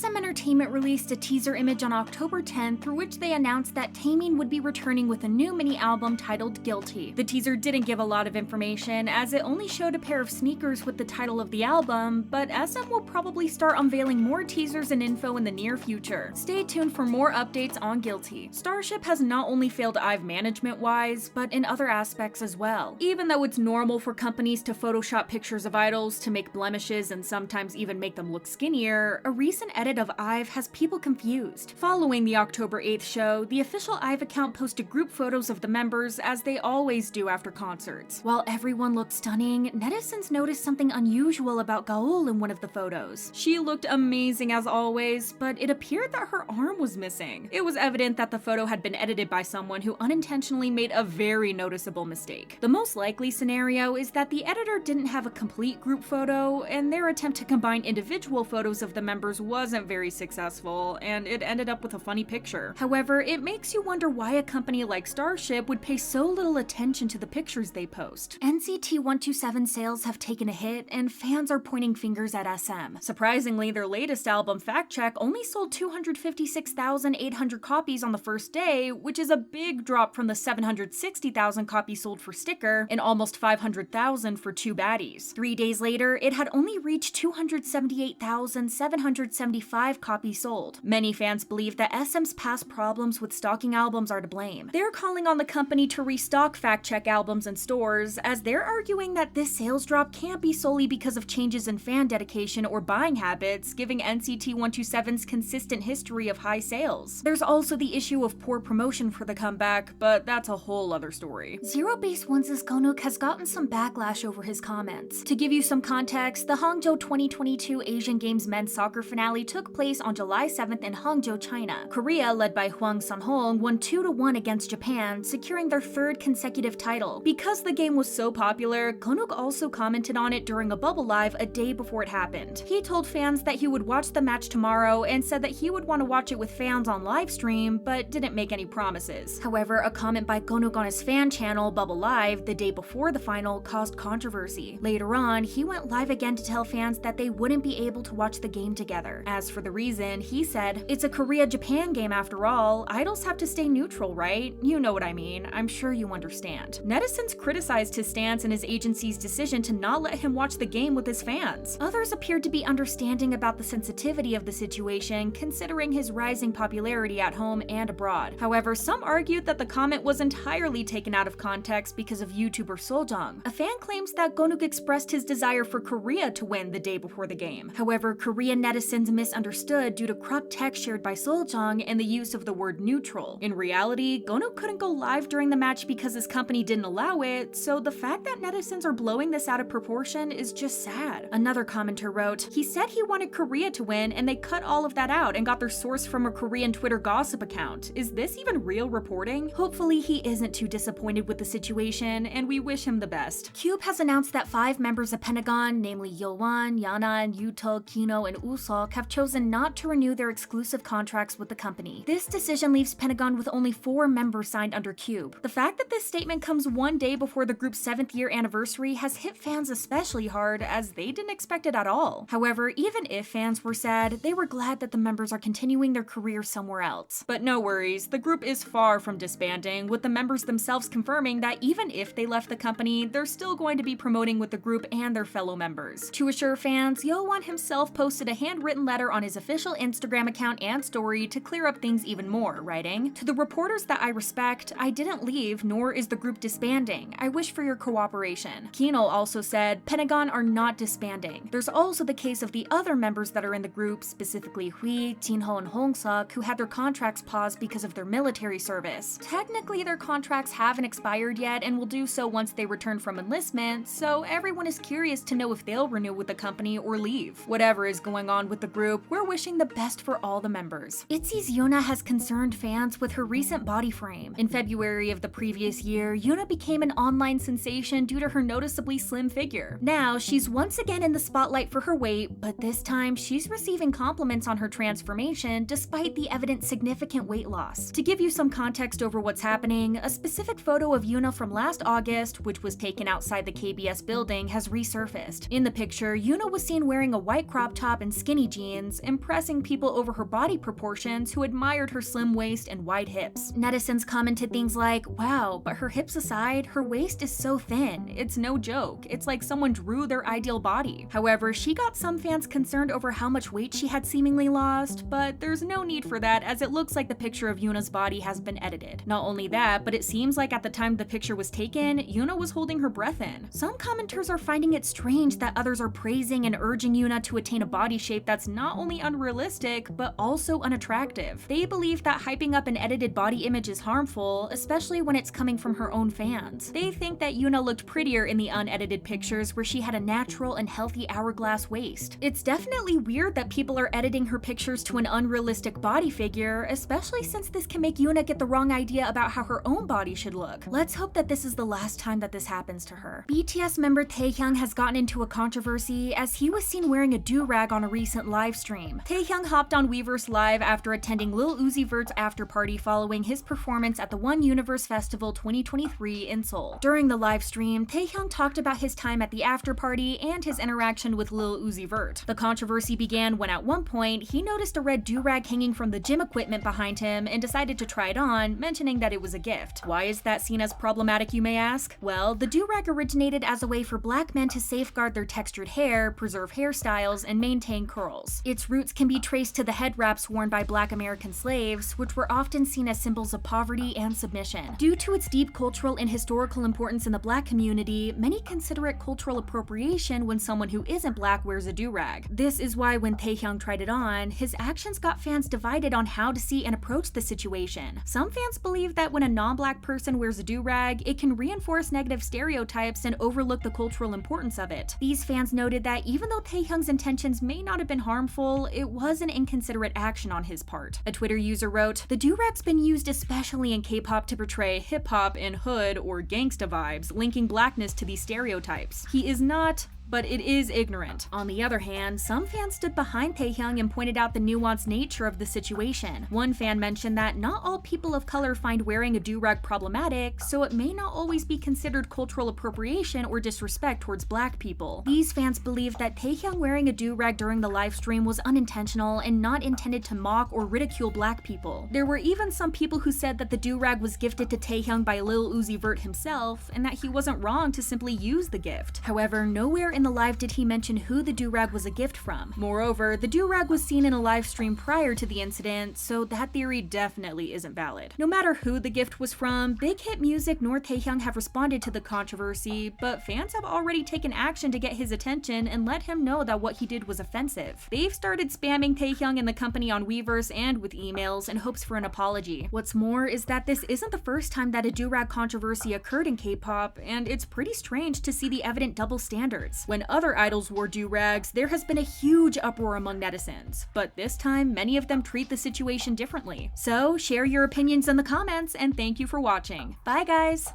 SM Entertainment released a teaser image on October 10th through which they announced that Taemin would be returning with a new mini-album titled Guilty. The teaser didn't give a lot of information, as it only showed a pair of sneakers with the title of the album, but SM will probably start unveiling more teasers and info in the near future. Stay tuned for more updates on Guilty. Starship has not only failed IVE management-wise, but in other aspects as well. Even though it's normal for companies to Photoshop pictures of idols to make blemishes and sometimes even make them look skinnier, a recent edit of IVE has people confused. Following the October 8th show, the official IVE account posted group photos of the members as they always do after concerts. While everyone looked stunning, netizens noticed something unusual about Gaul in one of the photos. She looked amazing as always, but it appeared that her arm was missing. It was evident that the photo had been edited by someone who unintentionally made a very noticeable mistake. The most likely scenario is that the editor didn't have a complete group photo, and their attempt to combine individual photos of the members wasn't very successful, and it ended up with a funny picture. However, it makes you wonder why a company like Starship would pay so little attention to the pictures they post. NCT 127 sales have taken a hit, and fans are pointing fingers at SM. Surprisingly, their latest album, Fact Check, only sold 256,800 copies on the first day, which is a big drop from the 760,000 copies sold for Sticker and almost 500,000 for Two Baddies. 3 days later, it had only reached 278,775 copies sold. Many fans believe that SM's past problems with stocking albums are to blame. They're calling on the company to restock Fact Check albums in stores, as they're arguing that this sales drop can't be solely because of changes in fan dedication or buying habits, giving NCT 127's consistent history of high sales. There's also the issue of poor promotion for the comeback, but that's a whole other story. Zerobaseone's Konuk has gotten some backlash over his comments. To give you some context, the Hangzhou 2022 Asian Games men's soccer finale took place on July 7th in Hangzhou, China. Korea, led by Hwang Sun-hong, won 2-1 against Japan, securing their third consecutive title. Because the game was so popular, Konuk also commented on it during a Bubble Live a day before it happened. He told fans that he would watch the match tomorrow and said that he would want to watch it with fans on live stream, but didn't make any promises. However, a comment by Konuk on his fan channel, Bubble Live, the day before the final caused controversy. Later on, he went live again to tell fans that they wouldn't be able to watch the game together. As for the reason, he said, "It's a Korea-Japan game after all. Idols have to stay neutral, right? You know what I mean. I'm sure you understand." Netizens criticized his stance and his agency's decision to not let him watch the game with his fans. Others appeared to be understanding about the sensitivity of the situation, considering his rising popularity at home and abroad. However, some argued that the comment was entirely taken out of context because of YouTuber Soljong. A fan claims that Konuk expressed his desire for Korea to win the day before the game. However, Korean netizens misunderstood due to cropped text shared by Soljong and the use of the word neutral. In reality, Konuk couldn't go live during the match because his company didn't allow it, so the fact that netizens are blowing this out of proportion is just sad. Another commenter wrote, "He said he wanted Korea to win and they cut all of that out and got their source from a Korean Twitter gossip account. Is this even real reporting?" Hopefully he isn't too disappointed with the situation, and we wish him the best. Cube has announced that 5 members of Pentagon, namely Yeowon, Yana, Yuto, Kino, and Usok, have chosen not to renew their exclusive contracts with the company. This decision leaves Pentagon with only 4 members signed under Cube. The fact that this statement comes one day before the group's 7th year anniversary has hit fans especially hard, as they didn't expect it at all. However, even if fans were sad, they were glad that the members are continuing their careers somewhere else. But no worries, the group is far from disbanding, with the members themselves confirming that even if they left the company, they're still going to be promoting with the group and their fellow members. To assure fans, Yeowon himself posted a handwritten letter on his official Instagram account and story to clear up things even more, writing, "To the reporters that I respect, I didn't leave, nor is the group disbanding. I wish for your cooperation." Kino also said, "Pentagon are not disbanding. There's also the case of the other members that are in the group, specifically Hui, Jinho, and Hongsuk, who had their contracts paused because of their military service. Technically, their contracts haven't expired yet and will do so once they return from enlistment, so everyone is curious to know if they'll renew with the company or leave. Whatever is going on with the group, we're wishing the best for all the members." ITZY Yuna has concerned fans with her recent body frame. In February of the previous year, Yuna became an online sensation due to her noticeably slim figure. Now, she's once again in the spotlight for her weight, but this time she's receiving compliments on her transformation despite the evident significant weight loss. To give you some context over what's happening, a specific photo of Yuna from last August, which was taken outside the KBS building, has resurfaced. In the picture, Yuna was seen wearing a white crop top and skinny jeans, appearance, impressing people over her body proportions who admired her slim waist and wide hips. Netizens commented things like, "Wow, but her hips aside, her waist is so thin. It's no joke. It's like someone drew their ideal body." However, she got some fans concerned over how much weight she had seemingly lost, but there's no need for that as it looks like the picture of Yuna's body has been edited. Not only that, but it seems like at the time the picture was taken, Yuna was holding her breath in. Some commenters are finding it strange that others are praising and urging Yuna to attain a body shape that's not only unrealistic, but also unattractive. They believe that hyping up an edited body image is harmful, especially when it's coming from her own fans. They think that Yuna looked prettier in the unedited pictures where she had a natural and healthy hourglass waist. It's definitely weird that people are editing her pictures to an unrealistic body figure, especially since this can make Yuna get the wrong idea about how her own body should look. Let's hope that this is the last time that this happens to her. BTS member Taehyung has gotten into a controversy as he was seen wearing a durag on a recent live stream. Taehyung hopped on Weverse Live after attending Lil Uzi Vert's after party following his performance at the One Universe Festival 2023 in Seoul. During the live stream, Taehyung talked about his time at the after party and his interaction with Lil Uzi Vert. The controversy began when at one point he noticed a red durag hanging from the gym equipment behind him and decided to try it on, mentioning that it was a gift. Why is that seen as problematic, you may ask? Well, the durag originated as a way for black men to safeguard their textured hair, preserve hairstyles, and maintain curls. Its roots can be traced to the head wraps worn by black American slaves, which were often seen as symbols of poverty and submission. Due to its deep cultural and historical importance in the black community, many consider it cultural appropriation when someone who isn't black wears a durag. This is why when Taehyung tried it on, his actions got fans divided on how to see and approach the situation. Some fans believe that when a non-black person wears a durag, it can reinforce negative stereotypes and overlook the cultural importance of it. These fans noted that even though Taehyung's intentions may not have been harmful, it was an inconsiderate action on his part. A Twitter user wrote, "The durag's been used especially in K-pop to portray hip-hop and hood or gangsta vibes, linking blackness to these stereotypes. He is not, but it is ignorant." On the other hand, some fans stood behind Taehyung and pointed out the nuanced nature of the situation. One fan mentioned that not all people of color find wearing a durag problematic, so it may not always be considered cultural appropriation or disrespect towards black people. These fans believe that Taehyung wearing a durag during the live stream was unintentional and not intended to mock or ridicule black people. There were even some people who said that the durag was gifted to Taehyung by Lil Uzi Vert himself, and that he wasn't wrong to simply use the gift. However, nowhere in the live did he mention who the durag was a gift from. Moreover, the durag was seen in a live stream prior to the incident, so that theory definitely isn't valid. No matter who the gift was from, Big Hit Music nor Taehyung have responded to the controversy, but fans have already taken action to get his attention and let him know that what he did was offensive. They've started spamming Taehyung and the company on Weverse and with emails in hopes for an apology. What's more is that this isn't the first time that a durag controversy occurred in K-pop, and it's pretty strange to see the evident double standards. When other idols wore durags, there has been a huge uproar among netizens, but this time many of them treat the situation differently. So share your opinions in the comments, and thank you for watching. Bye guys!